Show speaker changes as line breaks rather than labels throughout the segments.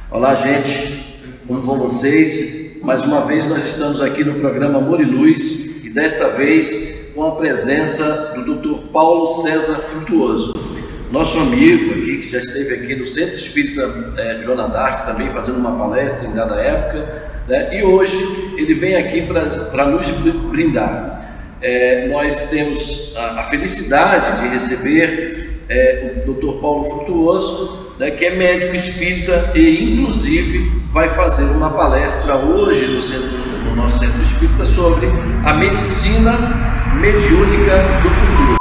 Olá, gente, como vão vocês? Mais uma vez nós estamos aqui no programa Amor e Luz e desta vez com a presença do Dr. Paulo César Frutuoso, nosso amigo aqui, que já esteve aqui no Centro Espírita Joana d'Arc também fazendo uma palestra em dada época, né? E hoje ele vem aqui para nos brindar. Nós temos a felicidade de receber o Dr. Paulo Frutuoso, né, que é médico espírita e inclusive vai fazer uma palestra hoje no nosso Centro Espírita sobre a medicina mediúnica do futuro.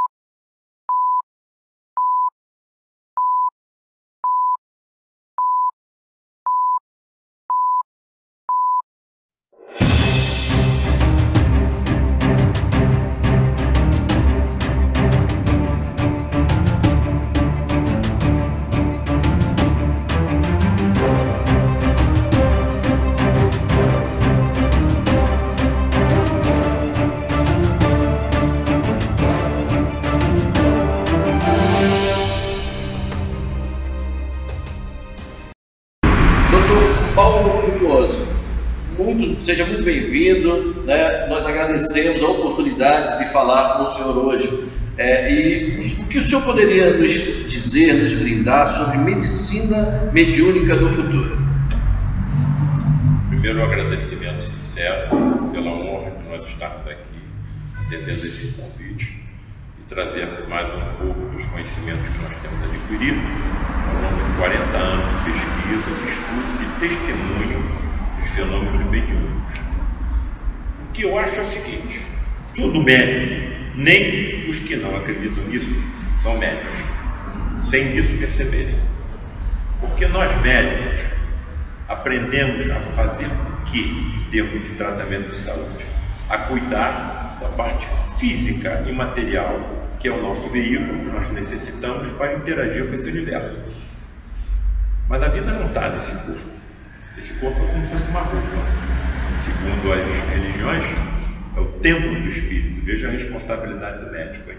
Paulo Frutuoso, seja muito bem-vindo, né? Nós agradecemos a oportunidade de falar com o senhor hoje. E o que o senhor poderia nos dizer, nos brindar sobre medicina mediúnica do futuro?
Primeiro, um agradecimento sincero pela honra de nós estarmos aqui, atendendo esse convite e trazer mais um pouco dos conhecimentos que nós temos adquirido ao longo de 40 anos de pesquisa, de estudo, de testemunho dos fenômenos mediúnicos. O que eu acho é o seguinte: todo médium, nem os que não acreditam nisso, são médiuns, sem disso perceberem. Porque nós médicos aprendemos a fazer o que em termos de tratamento de saúde? A cuidar da parte física e material, que é o nosso veículo que nós necessitamos para interagir com esse universo. Mas a vida não está nesse corpo. Esse corpo é como se fosse uma roupa. Segundo as religiões, é o templo do espírito. Veja a responsabilidade do médico aí.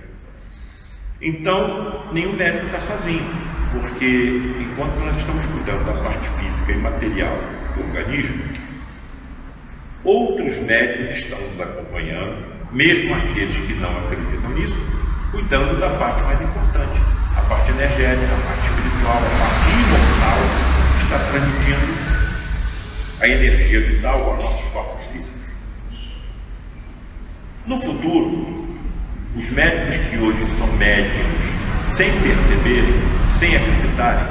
Então, nenhum médico está sozinho, porque enquanto nós estamos cuidando da parte física e material do organismo, outros médicos estão nos acompanhando, mesmo aqueles que não acreditam nisso, cuidando da parte mais importante, a parte energética, a parte espiritual, a parte imortal, que está transmitindo a energia vital aos nossos corpos físicos. No futuro, os médicos que hoje são médicos, sem perceberem, sem acreditarem,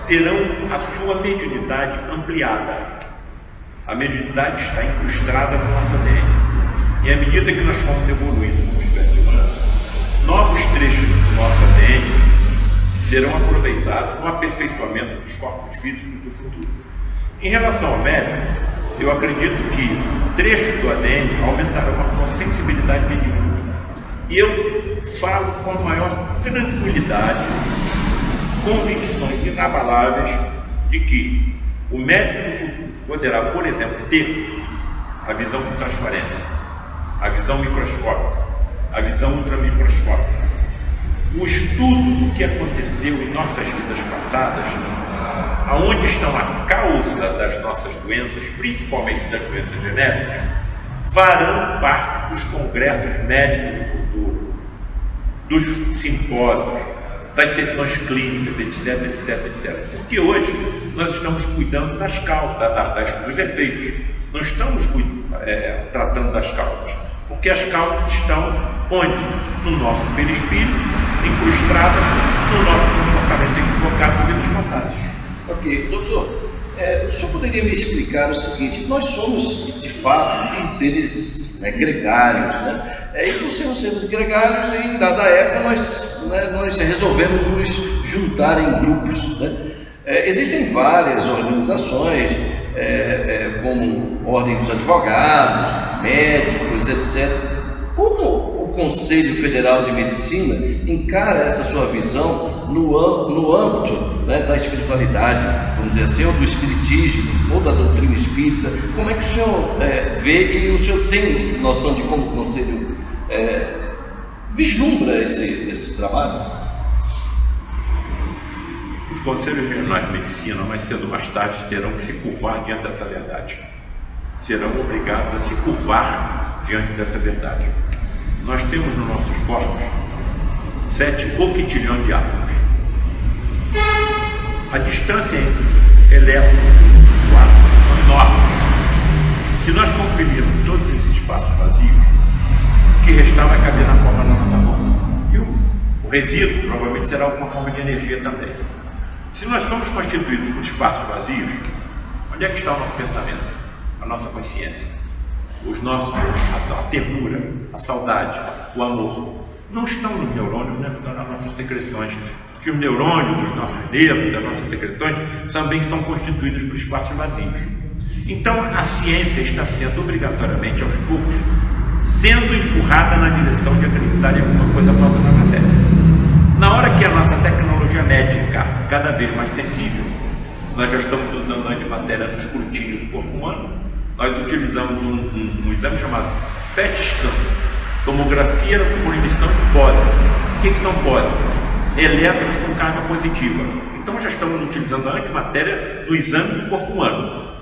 terão a sua mediunidade ampliada. A mediunidade está incrustada no nosso ADN. E à medida que nós fomos evoluindo como espécie humana, novos trechos do nosso ADN serão aproveitados no aperfeiçoamento dos corpos físicos do futuro. Em relação ao médico, eu acredito que trechos do ADN aumentarão a sua sensibilidade mediúnica. E eu falo com a maior tranquilidade, convicções inabaláveis de que o médico do futuro poderá, por exemplo, ter a visão de transparência, a visão microscópica, a visão ultramicroscópica, o estudo do que aconteceu em nossas vidas passadas, aonde estão a causa das nossas doenças, principalmente das doenças genéticas, farão parte dos congressos médicos do futuro, dos simpósios, das sessões clínicas, etc, etc, etc. Porque hoje nós estamos cuidando das causas, dos efeitos, não estamos tratando das causas, porque as causas estão onde? No nosso perispírito, incrustadas no nosso comportamento equivocado de vidas passadas.
Ok, doutor, o senhor poderia me explicar o seguinte: nós somos de fato seres gregários, né? E por sermos seres gregários, em dada época nós resolvemos nos juntar em grupos, né? Existem várias organizações, como Ordem dos Advogados, médicos, etc. Como o Conselho Federal de Medicina encara essa sua visão no âmbito, né, da espiritualidade, vamos dizer assim, ou do espiritismo, ou da doutrina espírita. Como é que o senhor vê, e o senhor tem noção de como o Conselho vislumbra esse trabalho?
Os Conselhos Regionais de Medicina, mais cedo ou mais tarde, terão que se curvar diante dessa verdade. Serão obrigados a se curvar diante dessa verdade. Nós temos nos nossos corpos 7 octilhões de átomos. A distância entre os elétrons do átomo são enormes. Se nós comprimirmos todos esses espaços vazios, o que restar vai caber na palma da nossa mão. E o resíduo provavelmente será alguma forma de energia também. Se nós somos constituídos por espaços vazios, onde é que está o nosso pensamento? A nossa consciência, a ternura, a saudade, o amor. Não estão nos neurônios, não estão nas nossas secreções, porque os neurônios dos nossos nervos, das nossas secreções, também são constituídos por espaços vazios. Então a ciência está sendo obrigatoriamente, aos poucos, sendo empurrada na direção de acreditar em alguma coisa falsa na matéria. Na hora que a nossa tecnologia médica cada vez mais sensível, nós já estamos usando a antimatéria no escrutínio do corpo humano. Nós utilizamos um exame chamado PET scan, tomografia por emissão de pósitrons. O que são pósitrons? Elétrons com carga positiva. Então já estamos utilizando a antimatéria no exame do corpo humano.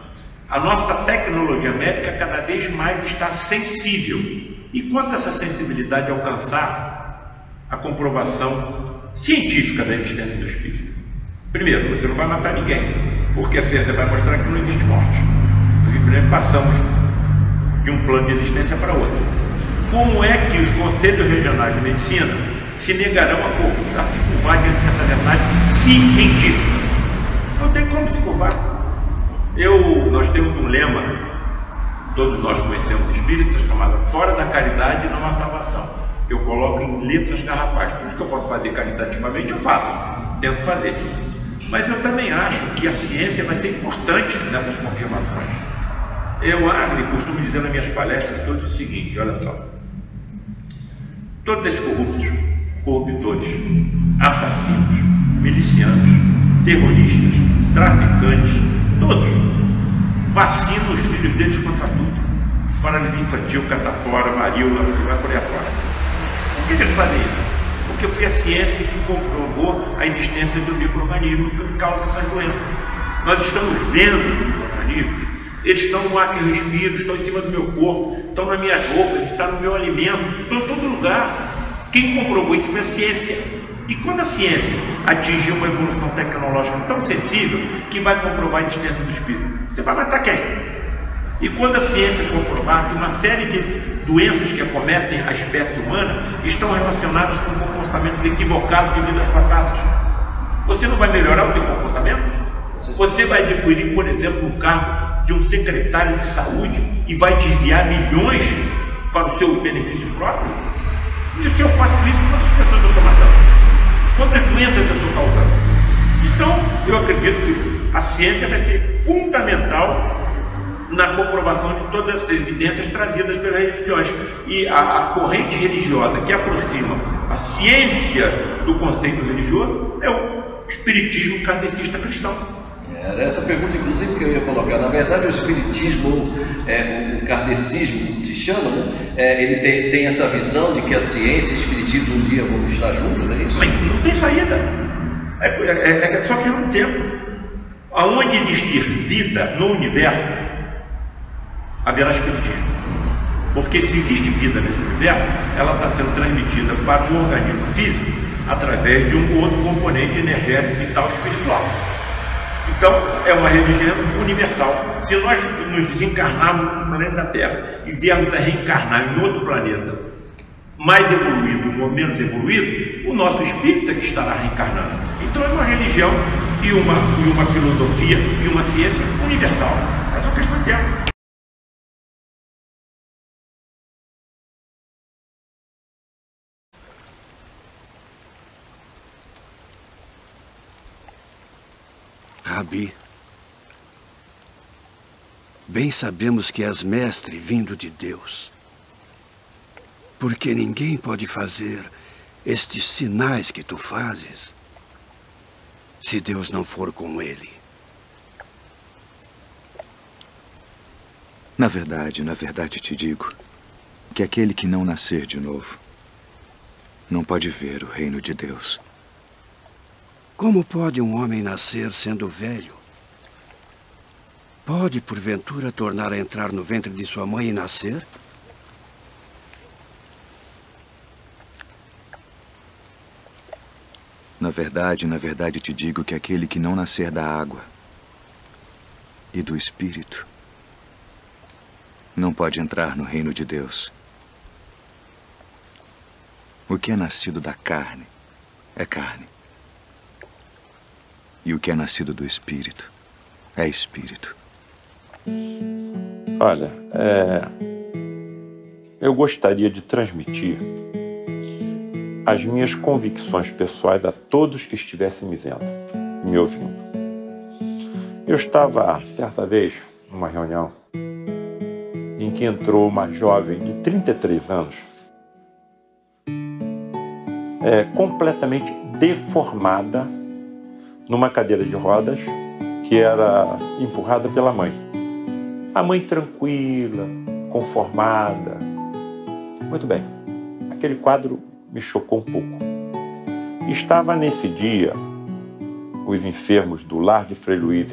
A nossa tecnologia médica cada vez mais está sensível. E quanto essa sensibilidade alcançar a comprovação científica da existência do espírito? Primeiro, você não vai matar ninguém, porque a ciência vai mostrar que não existe morte. Simplesmente passamos de um plano de existência para outro. Como é que os Conselhos Regionais de Medicina se negarão a se curvar diante dessa verdade científica? Não tem como se curvar. Nós temos um lema, todos nós conhecemos espíritas, chamado "Fora da caridade não há salvação", que eu coloco em letras garrafais. Tudo que eu posso fazer caritativamente eu faço, tento fazer. Mas eu também acho que a ciência vai ser importante nessas confirmações. Eu costumo dizer nas minhas palestras todas o seguinte: olha só, todos esses corruptos, corruptores, assassinos, milicianos, terroristas, traficantes, todos vacinam os filhos deles contra tudo: paralisia infantil, catapora, varíola, e vai por aí afora. Por que eles fazem isso? Porque foi a ciência que comprovou a existência do micro-organismo que causa essas doenças. Nós estamos vendo os micro-organismos, eles estão no ar que eu respiro, estão em cima do meu corpo, estão nas minhas roupas, estão no meu alimento, estão em todo lugar. Quem comprovou isso foi a ciência. E quando a ciência atingiu uma evolução tecnológica tão sensível que vai comprovar a existência do espírito, você vai matar quem? E quando a ciência comprovar que uma série de doenças que acometem a espécie humana estão relacionadas com comportamentos equivocados de vidas passadas, você não vai melhorar o seu comportamento? Você vai adquirir, por exemplo, o cargo de um secretário de saúde e vai desviar milhões para o seu benefício próprio? E se eu faço isso, quantas pessoas eu estou matando? Quantas doenças eu estou causando? Então, eu acredito que a ciência vai ser fundamental na comprovação de todas as evidências trazidas pelas religiões. E a corrente religiosa que aproxima a ciência do conceito religioso é o espiritismo kardecista cristão.
Era essa pergunta, inclusive, que eu ia colocar. Na verdade, o espiritismo, o kardecismo se chama, né? Ele tem essa visão de que a ciência e o espiritismo um dia vão estar juntos, é isso?
Mas não tem saída. É só que é um tempo. Aonde existir vida no universo, haverá espiritismo. Porque se existe vida nesse universo, ela está sendo transmitida para um organismo físico através de um outro componente energético, vital, espiritual. Então, é uma religião universal. Se nós nos desencarnarmos no planeta Terra e viermos a reencarnar em outro planeta mais evoluído ou menos evoluído, o nosso espírito é que estará reencarnando. Então é uma religião e uma filosofia e uma ciência universal. É só questão de tempo.
Rabi, bem sabemos que és mestre vindo de Deus, porque ninguém pode fazer estes sinais que tu fazes se Deus não for com ele?
Na verdade te digo que aquele que não nascer de novo não pode ver o reino de Deus.
Como pode um homem nascer sendo velho? Pode, porventura, tornar a entrar no ventre de sua mãe e nascer?
Na verdade te digo que aquele que não nascer da água e do Espírito não pode entrar no reino de Deus. O que é nascido da carne é carne. E o que é nascido do Espírito é Espírito.
Olha, eu gostaria de transmitir as minhas convicções pessoais a todos que estivessem me vendo, me ouvindo. Eu estava, certa vez, numa reunião em que entrou uma jovem de 33 anos, completamente deformada, numa cadeira de rodas que era empurrada pela mãe. A mãe tranquila, conformada. Muito bem, aquele quadro me chocou um pouco. Estava nesse dia os enfermos do Lar de Frei Luiz,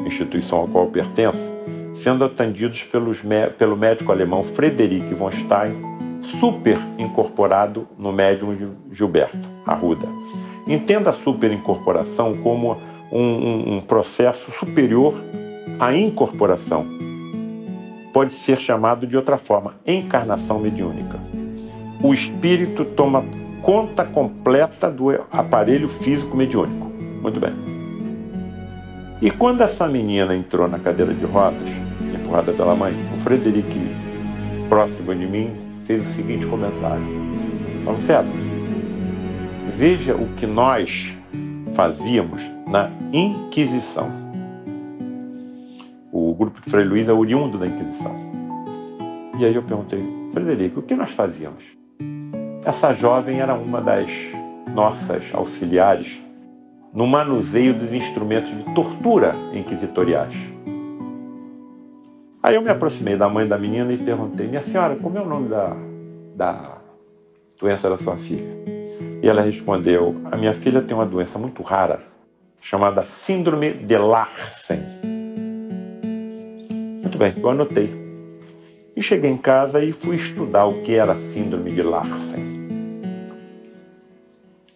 instituição ao qual eu pertenço, sendo atendidos pelo médico alemão Frederic von Stein, super incorporado no médium Gilberto Arruda. Entenda a superincorporação como um processo superior à incorporação. Pode ser chamado de outra forma, encarnação mediúnica. O espírito toma conta completa do aparelho físico mediúnico. Muito bem. E quando essa menina entrou na cadeira de rodas, empurrada pela mãe, o Frederic, próximo de mim, fez o seguinte comentário. Marcelo, veja o que nós fazíamos na Inquisição. O grupo de Frei Luiz é oriundo da Inquisição. E aí eu perguntei, Frederico, o que nós fazíamos? Essa jovem era uma das nossas auxiliares no manuseio dos instrumentos de tortura inquisitoriais. Aí eu me aproximei da mãe da menina e perguntei, minha senhora, como é o nome da doença da sua filha? E ela respondeu, a minha filha tem uma doença muito rara, chamada Síndrome de Larsen. Muito bem, eu anotei. E cheguei em casa e fui estudar o que era a Síndrome de Larsen.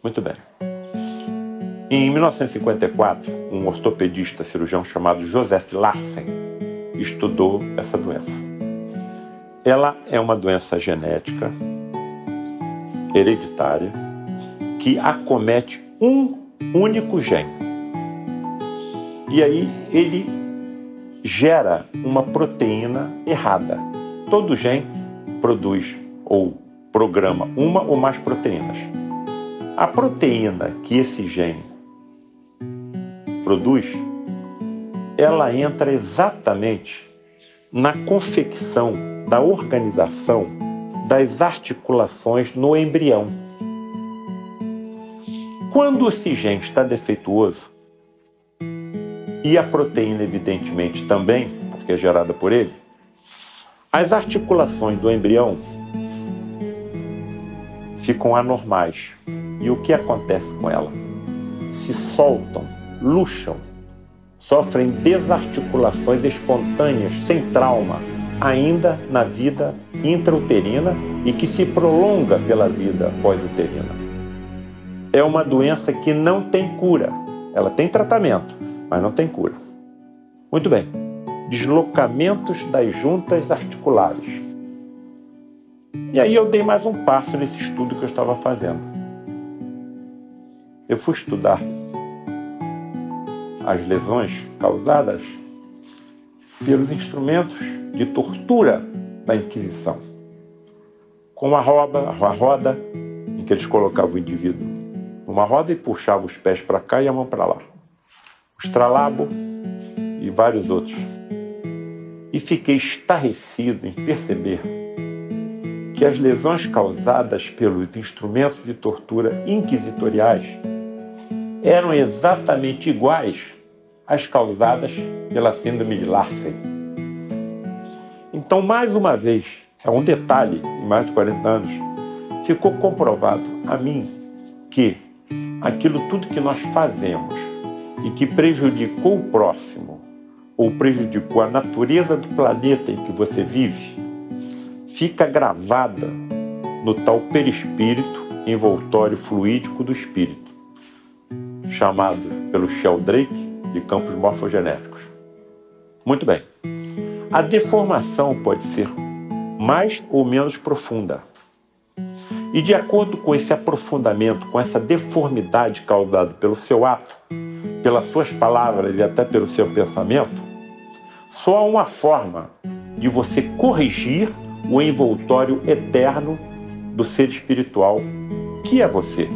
Muito bem. Em 1954, um ortopedista cirurgião chamado Joseph Larsen estudou essa doença. Ela é uma doença genética, hereditária, que acomete um único gene. E aí ele gera uma proteína errada. Todo gene produz ou programa uma ou mais proteínas. A proteína que esse gene produz, ela entra exatamente na confecção da organização das articulações no embrião. Quando esse gene está defeituoso, e a proteína evidentemente também, porque é gerada por ele, as articulações do embrião ficam anormais. E o que acontece com ela? Se soltam, luxam, sofrem desarticulações espontâneas, sem trauma, ainda na vida intrauterina e que se prolonga pela vida pós-uterina. É uma doença que não tem cura. Ela tem tratamento, mas não tem cura. Muito bem. Deslocamentos das juntas articulares. E aí eu dei mais um passo nesse estudo que eu estava fazendo. Eu fui estudar as lesões causadas pelos instrumentos de tortura da Inquisição. Com a roda em que eles colocavam o indivíduo numa roda e puxavam os pés para cá e a mão para lá. O estralabo e vários outros. E fiquei estarrecido em perceber que as lesões causadas pelos instrumentos de tortura inquisitoriais eram exatamente iguais às causadas pela síndrome de Larsen. Então, mais uma vez, é um detalhe, em mais de 40 anos, ficou comprovado a mim que aquilo tudo que nós fazemos e que prejudicou o próximo ou prejudicou a natureza do planeta em que você vive, fica gravada no tal perispírito envoltório fluídico do espírito, chamado pelo Sheldrake de campos morfogenéticos. Muito bem. A deformação pode ser mais ou menos profunda. E de acordo com esse aprofundamento, com essa deformidade causada pelo seu ato, pelas suas palavras e até pelo seu pensamento, só há uma forma de você corrigir o envoltório eterno do ser espiritual, que é você.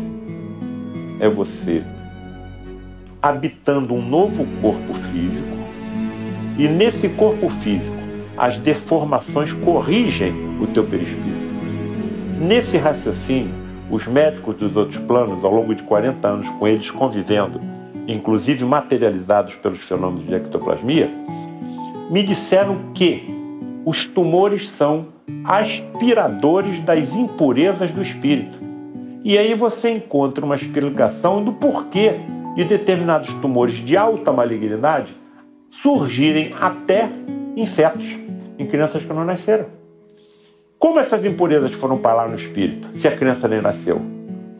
É você habitando um novo corpo físico, e nesse corpo físico as deformações corrigem o teu perispírito. Nesse raciocínio, os médicos dos outros planos, ao longo de 40 anos com eles convivendo, inclusive materializados pelos fenômenos de ectoplasmia, me disseram que os tumores são aspiradores das impurezas do espírito. E aí você encontra uma explicação do porquê de determinados tumores de alta malignidade surgirem até em fetos, em crianças que não nasceram. Como essas impurezas foram parar no espírito, se a criança nem nasceu?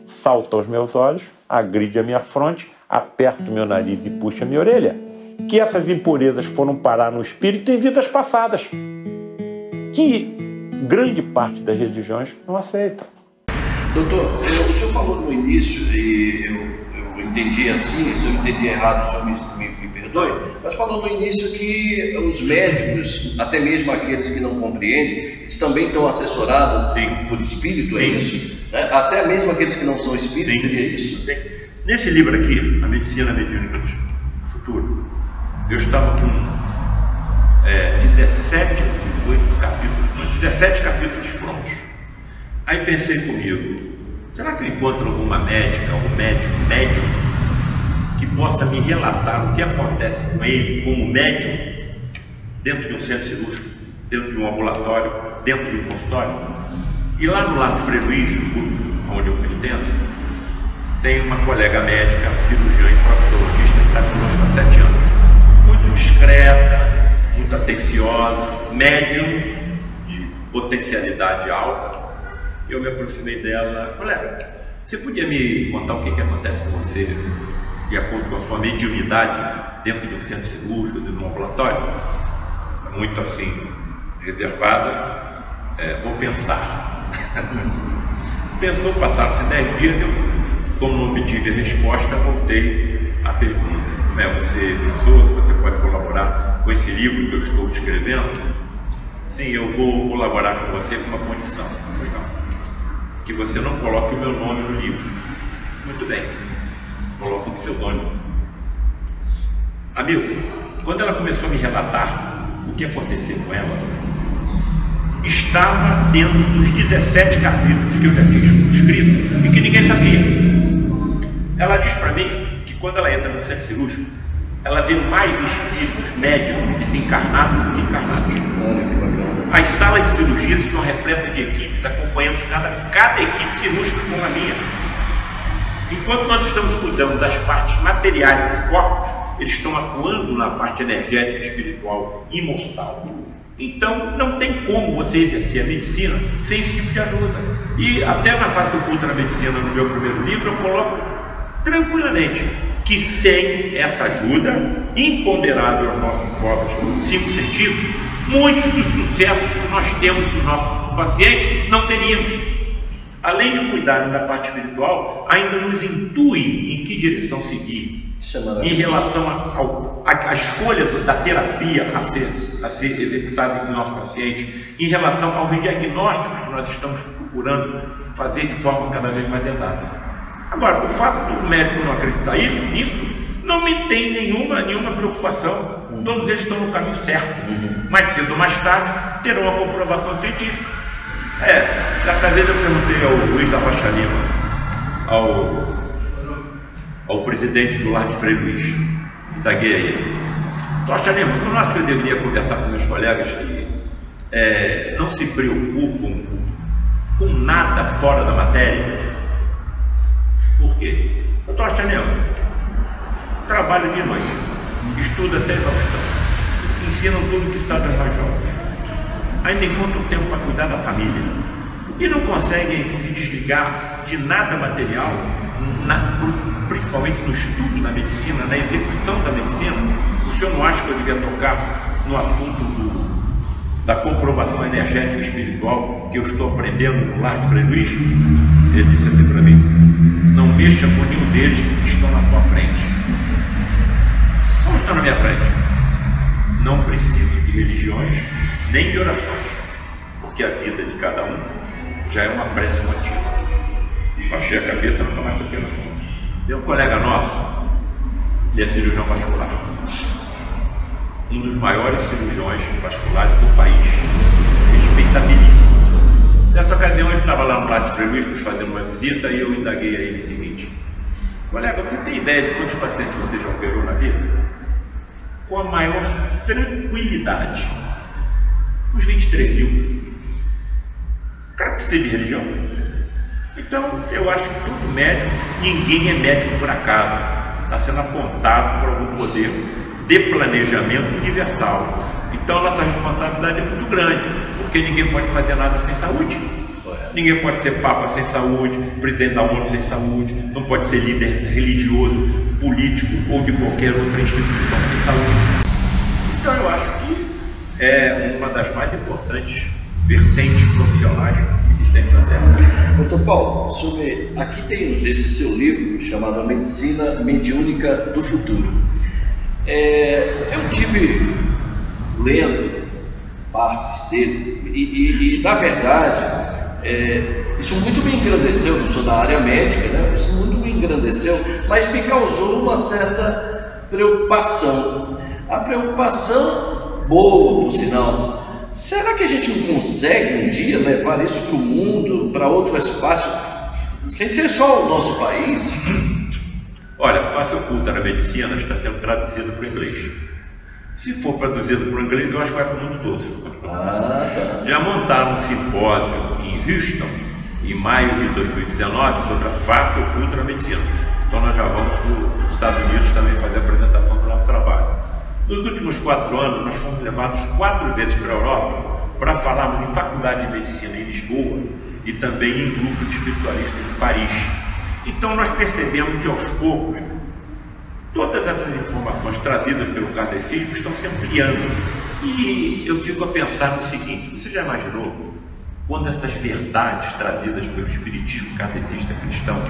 Salta aos meus olhos, agride a minha fronte, aperta o meu nariz e puxa a minha orelha. Que essas impurezas foram parar no espírito em vidas passadas, que grande parte das religiões não aceita.
Doutor, o senhor falou no início, e eu entendi assim, se eu entendi errado, o senhor me perdoe, mas falou no início que os médicos, até mesmo aqueles que não compreendem, eles também estão assessorados por espírito, é isso? Até mesmo aqueles que não são espíritos, seria isso?
Sim. Nesse livro aqui, A Medicina Mediúnica do Futuro, eu estava com 17 capítulos prontos. Aí pensei comigo, será que eu encontro alguma médica, algum médium que possa me relatar o que acontece com ele como médium dentro de um centro cirúrgico, dentro de um ambulatório, dentro de um consultório? E lá no Lar do Frei Luís, no grupo onde eu pertenço, tem uma colega médica, cirurgiã e proctologista que está conosco há 7 anos. Muito discreta, muito atenciosa, médium de potencialidade alta. Eu me aproximei dela, colega, você podia me contar o que acontece com você de acordo com a sua mediunidade dentro de um centro cirúrgico, dentro de um ambulatório? Muito assim, reservada, vou pensar. Pensou, passaram-se 10 dias, eu, como não obtive a resposta, voltei à pergunta. Como é, você pensou, se você pode colaborar com esse livro que eu estou escrevendo? Sim, eu vou colaborar com você com uma condição. Pois não. Que você não coloque o meu nome no livro. Muito bem, coloque o pseudônimo. Amigo, quando ela começou a me relatar o que aconteceu com ela, estava dentro dos 17 capítulos que eu já tinha escrito e que ninguém sabia. Ela diz para mim que quando ela entra no centro cirúrgico, ela vê mais espíritos médicos desencarnados do que encarnados.
Olha que bacana.
As salas de cirurgia estão repletas de equipes, acompanhando cada equipe cirúrgica como a minha. Enquanto nós estamos cuidando das partes materiais dos corpos, eles estão atuando na parte energética, espiritual, imortal. Então, não tem como você exercer a medicina sem esse tipo de ajuda. E até na face oculta da medicina, no meu primeiro livro, eu coloco tranquilamente que sem essa ajuda imponderável aos nossos pobres 5 sentidos, muitos dos sucessos que nós temos com os nossos pacientes não teríamos. Além de cuidarem da parte espiritual, ainda nos intuem em que direção seguir em relação à escolha da terapia a ser executada com o nosso paciente, em relação ao diagnóstico que nós estamos procurando fazer de forma cada vez mais exata. Agora, o fato do médico não acreditar nisso não me tem nenhuma preocupação. Todos eles estão no caminho certo. Mais cedo ou mais tarde terão a comprovação científica. Certa vez eu perguntei ao Luiz da Rocha Lima, ao presidente do Lar de Frei Luiz, indaguei a ele: Tocha Lima, tu não acha que eu deveria conversar com meus colegas que não se preocupam com nada fora da matéria? Por quê? Tocha Lima, trabalho de noite, estudo até exaustão, ensinam tudo que sabe aos mais jovens, ainda encontram tempo para cuidar da família e não conseguem se desligar de nada material, principalmente no estudo da medicina, na execução da medicina. O senhor não acha que eu devia tocar no assunto da comprovação energética e espiritual que eu estou aprendendo no Lar de Frei Luiz? Ele disse assim para mim: não mexa com nenhum deles que estão na tua frente. Como estão na minha frente? Não preciso de religiões nem de orações, porque a vida de cada um já é uma prece contínua. Baixei a cabeça, nunca mais toquei no assunto. Tem um colega nosso, ele é cirurgião vascular, um dos maiores cirurgiões vasculares do país, respeitabilíssimo. Nessa ocasião ele estava lá no Lar de Frei Luiz nos fazendo uma visita e eu indaguei a ele o seguinte: colega, você tem ideia de quantos pacientes você já operou na vida? Com a maior tranquilidade, uns 23 mil. O cara precisa de religião? Então, eu acho que todo médico, ninguém é médico por acaso, está sendo apontado por algum poder de planejamento universal. Então, nossa responsabilidade é muito grande, porque ninguém pode fazer nada sem saúde. Ninguém pode ser papa sem saúde, presidente da ONU sem saúde, não pode ser líder religioso, político ou de qualquer outra instituição sem saúde. Então, eu acho que é uma das mais importantes vertentes profissionais existentes na Terra.
Doutor Paulo, aqui tem esse seu livro chamado A Medicina Mediúnica do Futuro. Eu tive lendo partes dele e na verdade, isso muito me engrandeceu. Eu não sou da área médica, né? Isso muito me engrandeceu, mas me causou uma certa preocupação. A preocupação boa, por sinal. Será que a gente não consegue um dia levar isso para o mundo, para outras partes, sem ser só o nosso país?
Olha, a face oculta na medicina está sendo traduzido para o inglês. Se for traduzido para o inglês, eu acho que vai para o mundo todo.
Tá.
Já montaram um simpósio em Houston, em maio de 2019, sobre a face oculta na medicina. Então nós já vamos para os Estados Unidos também fazer a apresentação do nosso trabalho. Nos últimos 4 anos, nós fomos levados 4 vezes para a Europa para falarmos em faculdade de medicina em Lisboa e também em grupo de espiritualistas em Paris. Então nós percebemos que aos poucos todas essas informações trazidas pelo kardecismo estão se ampliando. E eu fico a pensar no seguinte: você já imaginou quando essas verdades trazidas pelo espiritismo kardecista cristão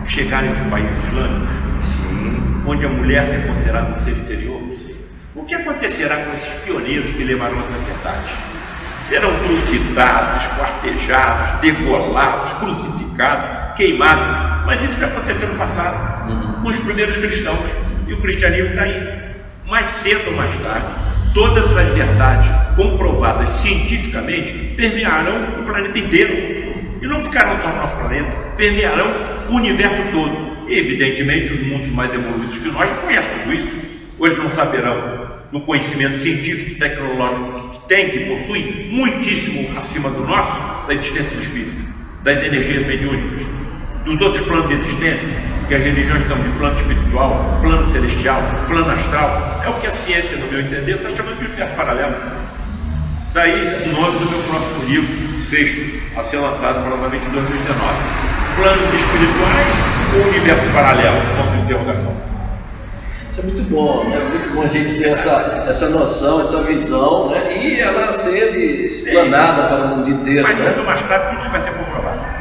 chegarem aos países islâmicos?
Sim.
Onde a mulher é considerada um ser interior? Sim. O que acontecerá com esses pioneiros que levaram essa verdade? Serão trucidados, esquartejados, degolados, crucificados, queimados. Mas isso já aconteceu no passado, com os primeiros cristãos. E o cristianismo está aí. Mais cedo ou mais tarde, todas essas verdades comprovadas cientificamente permearão o planeta inteiro. E não ficarão só no nosso planeta, permearão o universo todo. E, evidentemente, os mundos mais evoluídos que nós conhecem tudo isso. Hoje não saberão, no conhecimento científico e tecnológico que tem, que possui, muitíssimo acima do nosso, da existência do espírito, das energias mediúnicas, dos outros planos de existência, que as religiões estão de plano espiritual, plano celestial, plano astral. É o que a ciência, no meu entender, está chamando de universo paralelo. Daí o nome do meu próximo livro, sexto, a ser lançado provavelmente em 2019. Planos espirituais ou universo paralelo? Ponto de interrogação.
Isso é muito bom, né? Muito bom a gente ter essa noção, essa visão, né? E ela ser explanada para o mundo inteiro.
Mas
né?
tudo mais tarde tudo isso vai ser comprovado.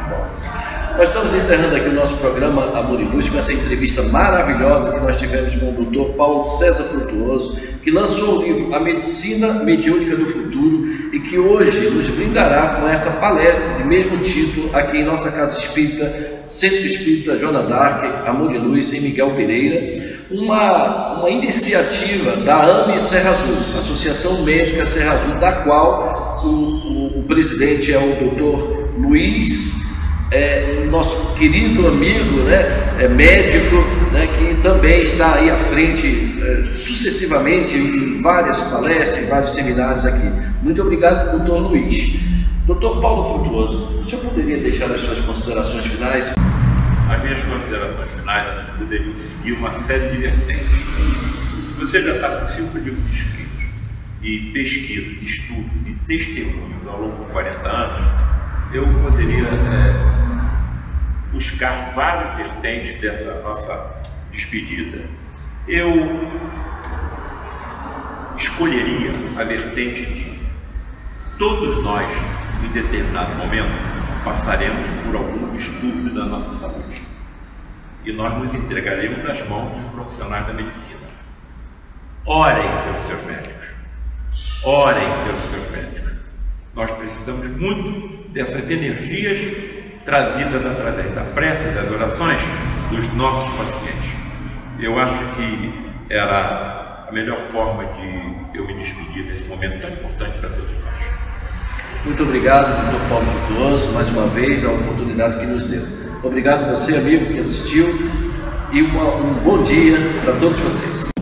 Nós estamos encerrando aqui o nosso programa Amor e Luz com essa entrevista maravilhosa que nós tivemos com o Dr. Paulo César Frutuoso, que lançou o livro A Medicina Mediúnica do Futuro e que hoje nos brindará com essa palestra de mesmo título aqui em nossa Casa Espírita, Centro Espírita Joana d'Arc, Amor e Luz, em Miguel Pereira, uma iniciativa da AME Serra Azul, Associação Médica Serra Azul, da qual o presidente é o Dr. Luiz, nosso querido amigo, né, médico, né, que também está aí à frente sucessivamente em várias palestras, em vários seminários aqui. Muito obrigado, doutor Luiz. Doutor Paulo Frutuoso, o senhor poderia deixar as suas considerações finais?
As minhas considerações finais poderiam seguir uma série de vertentes. Você já está com 5 livros escritos, e pesquisas, estudos e testemunhos ao longo de 40 anos, eu poderia buscar várias vertentes dessa nossa despedida. Eu escolheria a vertente de todos nós, em determinado momento, passaremos por algum distúrbio da nossa saúde e nós nos entregaremos às mãos dos profissionais da medicina. Orem pelos seus médicos. Orem pelos seus médicos. Nós precisamos muito dessas energias trazidas através da prece e das orações dos nossos pacientes. Eu acho que era a melhor forma de eu me despedir nesse momento tão importante para todos nós.
Muito obrigado, doutor Paulo Frutuoso, mais uma vez, a oportunidade que nos deu. Obrigado você, amigo, que assistiu, e um bom dia para todos vocês.